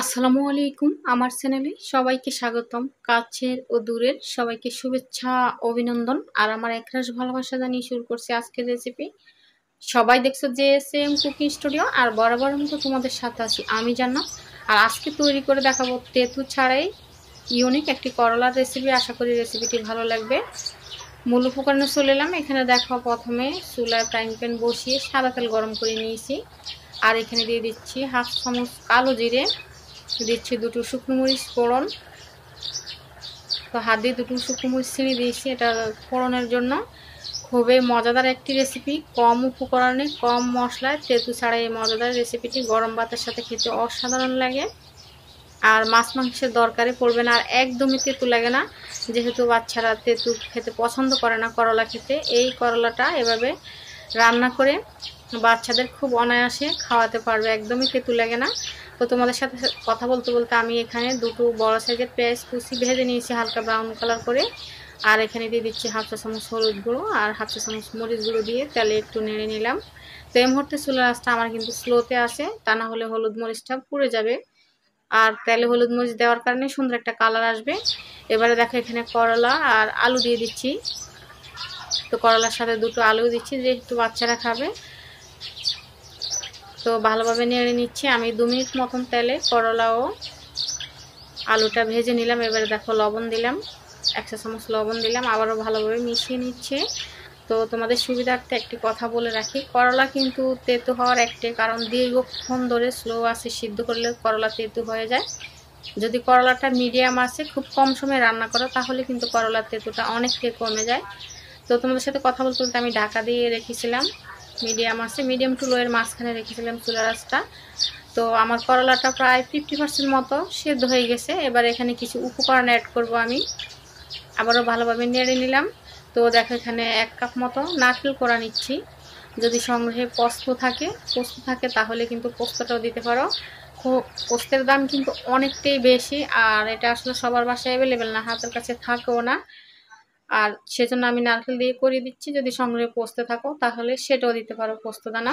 আসসালামু আলাইকুম। আমার চ্যানেলে সবাইকে স্বাগতম। কাছের ও দূরের সবাইকে শুভেচ্ছা, অভিনন্দন আর আমার একরাশ ভালোবাসা জানিয়ে শুরু করছি আজকের রেসিপি। সবাই দেখছো JSM কুকিং স্টুডিও আর বরাবরের মতো তোমাদের সাথে আছি আমি জান্নাত। আর আজকে তৈরি করে দেখাবো তেঁতু ছাড়াই ইউনিক একটি করলার রেসিপি। আশা করি রেসিপিটি ভালো লাগবে। মূল উপকরণে চলে এলাম। এখানে দেখো প্রথমে চুলায় ফ্রাইং প্যান বসিয়ে সাদা তেল গরম করে নিয়েছি। আর এখানে দিয়ে দিচ্ছি হাফ চামচ কালো জিরে, দিচ্ছি দুটো শুকনো মরিচ ফোড়ন। তো হাত দিয়ে দুটো শুকনো মরিচ ছিঁড়ে দিয়েছি এটা ফোড়নের জন্য। খুবই মজাদার একটি রেসিপি, কম উপকরণে কম মশলায় তেঁতু ছাড়া এই মজাদার রেসিপিটি গরম ভাতের সাথে খেতে অসাধারণ লাগে। আর মাছ মাংসের দরকারে পড়বে না, আর একদমই তেঁতু লাগে না, যেহেতু বাচ্চারা তেঁতু খেতে পছন্দ করে না করলা খেতে। এই করলাটা এভাবে রান্না করে বাচ্চাদের খুব অনায়াসে খাওয়াতে পারবে, একদমই তেঁতু লাগে না। তো তোমাদের সাথে কথা বলতে বলতে আমি এখানে দুটো বড় সাইজের পেঁয়াজ কুচি ভেজে নিয়েছি হালকা ব্রাউন কালার করে। আর এখানে দিয়ে দিচ্ছি হাফ চা চামচ হলুদ গুঁড়ো আর হাফ চা চামচ মরিচ গুঁড়ো দিয়ে তেলে একটু নেড়ে নিলাম। তো এই মুহূর্তে চুলার আঁচটা আমার কিন্তু স্লোতে আছে, তা না হলে হলুদ মরিচটা পুড়ে যাবে। আর তেলে হলুদ মরিচ দেওয়ার কারণে সুন্দর একটা কালার আসবে। এবারে দেখো এখানে করলা আর আলু দিয়ে দিচ্ছি। তো করলার সাথে দুটো আলু দিচ্ছি যেহেতু বাচ্চারা খাবে। তো ভালোভাবে নেড়ে নিচ্ছি আমি 2 মিনিট মতন তেলে করলা ও আলুটা ভেজে নিলাম। এবারে দেখো লবণ দিলাম, 1 চা চামচ লবণ দিলাম, আবারও ভালোভাবে মিশিয়ে নিচ্ছে। তো তোমাদের সুবিধার্থে একটি কথা বলে রাখি, করলা কিন্তু তেঁতু হওয়ার একটি কারণ দীর্ঘক্ষণ ধরে স্লো আছে সিদ্ধ করলে করলা তেঁতু হয়ে যায়। যদি করলাটা মিডিয়াম আছে খুব কম সময়ে রান্না করো তাহলে কিন্তু করলার তেঁতুটা অনেকটাই কমে যায়। তো তোমাদের সাথে কথা বলতে বলতে আমি ঢাকা দিয়ে রেখেছিলাম মিডিয়াম আছে, মিডিয়াম টু লো এর মাঝখানে রেখেছিলাম চুলার আঁচটা। তো আমার করলাটা প্রায় 50% মতো সেদ্ধ হয়ে গেছে। এবার এখানে কিছু উপকরণ অ্যাড করব আমি, আবারও ভালোভাবে নেড়ে নিলাম। তো দেখো এখানে 1 কাপ মতো নারকেল কোড়া নিচ্ছি। যদি সংগ্রহে পোস্ত থাকে তাহলে কিন্তু পোস্তটাও দিতে পারো। পোস্তের দাম কিন্তু অনেকটাই বেশি, আর এটা আসলে সবার বাসায় অ্যাভেলেবেল না, হাতের কাছে থাকেও না। আর সেজন্য আমি নারকেল দিয়ে করে দিচ্ছি। যদি সংগ্রহে পোস্ত থাকো তাহলে সেটাও দিতে পারো, পোস্ত দানা।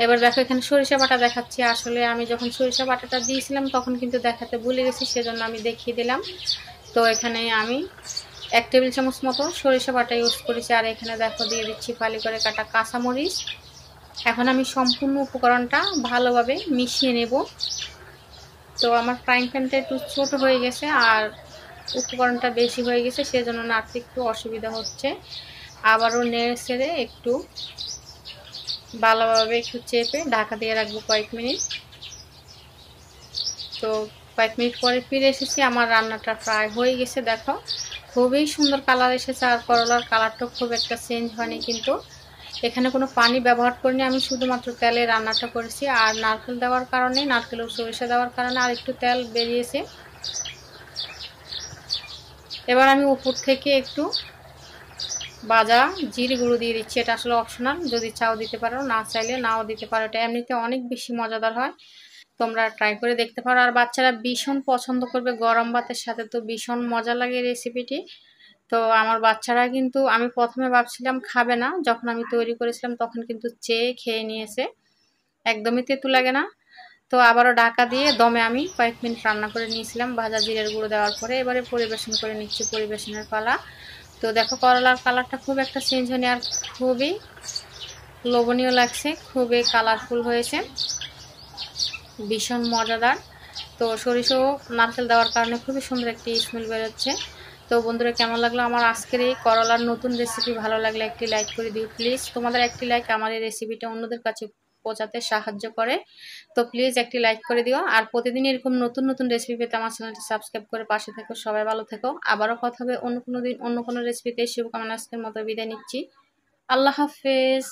এবার দেখো এখানে সরিষা বাটা দেখাচ্ছি। আসলে আমি যখন সরিষা বাটাটা দিয়েছিলাম তখন কিন্তু দেখাতে ভুলে গেছি, সেজন্য আমি দেখিয়ে দিলাম। তো এখানে আমি 1 টেবিল চামচ মতো সরিষা বাটা ইউজ করেছি। আর এখানে দেখো দিয়ে দিচ্ছি ফালি করে কাটা কাঁচামরিচ। এখন আমি সম্পূর্ণ উপকরণটা ভালোভাবে মিশিয়ে নেব। তো আমার ফ্রাইং প্যানটা একটু ছোট হয়ে গেছে আর উপকরণটা বেশি হয়ে গেছে, সেজন্য নাড়তে একটু অসুবিধা হচ্ছে। আবারও নেড়ে ছেড়ে একটু ভালোভাবে একটু চেপে ঢাকা দিয়ে রাখবো কয়েক মিনিট। তো কয়েক মিনিট পরে ফিরে এসেছি, আমার রান্নাটা প্রায় হয়ে গেছে। দেখো খুবই সুন্দর কালার এসেছে, আর করলার কালারটা খুব একটা চেঞ্জ হয়নি কিন্তু। এখানে কোনো পানি ব্যবহার করিনি, আমি শুধুমাত্র তেলে রান্নাটা করেছি। আর নারকেল দেওয়ার কারণে, নারকেল ও সরিষা দেওয়ার কারণে আর একটু তেল বেরিয়েছে। এবার আমি উপর থেকে একটু ভাজা জিরে গুঁড়ো দিয়ে দিচ্ছি। এটা আসলে অপশনাল, যদি চাও দিতে পারো, না চাইলে নাও দিতে পারো। এটা এমনিতে অনেক বেশি মজাদার হয়, তোমরা ট্রাই করে দেখতে পারো। আর বাচ্চারা ভীষণ পছন্দ করবে, গরম ভাতের সাথে তো ভীষণ মজা লাগে রেসিপিটি। তো আমার বাচ্চারা কিন্তু, আমি প্রথমে ভাবছিলাম খাবে না, যখন আমি তৈরি করেছিলাম তখন কিন্তু চেয়ে খেয়ে নিয়েছে, একদমই তেঁতু লাগে না। তো আবারও ঢাকা দিয়ে দমে আমি কয়েক মিনিট রান্না করে নিয়েছিলাম ভাজা জিরের গুঁড়ো দেওয়ার পরে। এবারে পরিবেশন করে নিচ্ছি, পরিবেশনের পালা। তো দেখো করলার কালারটা খুব একটা চেঞ্জ হয়নি, আর খুবই লোভনীয় লাগছে, খুবই কালারফুল হয়েছে, ভীষণ মজাদার। তো সরিষা ও নারকেল দেওয়ার কারণে খুবই সুন্দর একটি স্মেল বেরোচ্ছে। তো বন্ধুরা কেমন লাগলো আমার আজকের এই করলার নতুন রেসিপি? ভালো লাগলে একটি লাইক করে দিও প্লিজ। তোমাদের একটি লাইক আমার এই রেসিপিটা অন্যদের কাছে পৌঁছাতে সাহায্য করে। তো প্লিজ একটি লাইক করে দিও। আর প্রতিদিন এরকম নতুন নতুন রেসিপি পেতে আমার চ্যানেলটি সাবস্ক্রাইব করে পাশে থেকো। সবাই ভালো থেকো, আবারও কথা হবে অন্য কোনো দিন অন্য কোনো রেসিপিতে। শুভকামনা, আজকের মতো বিদায় নিচ্ছি। আল্লাহ হাফেজ।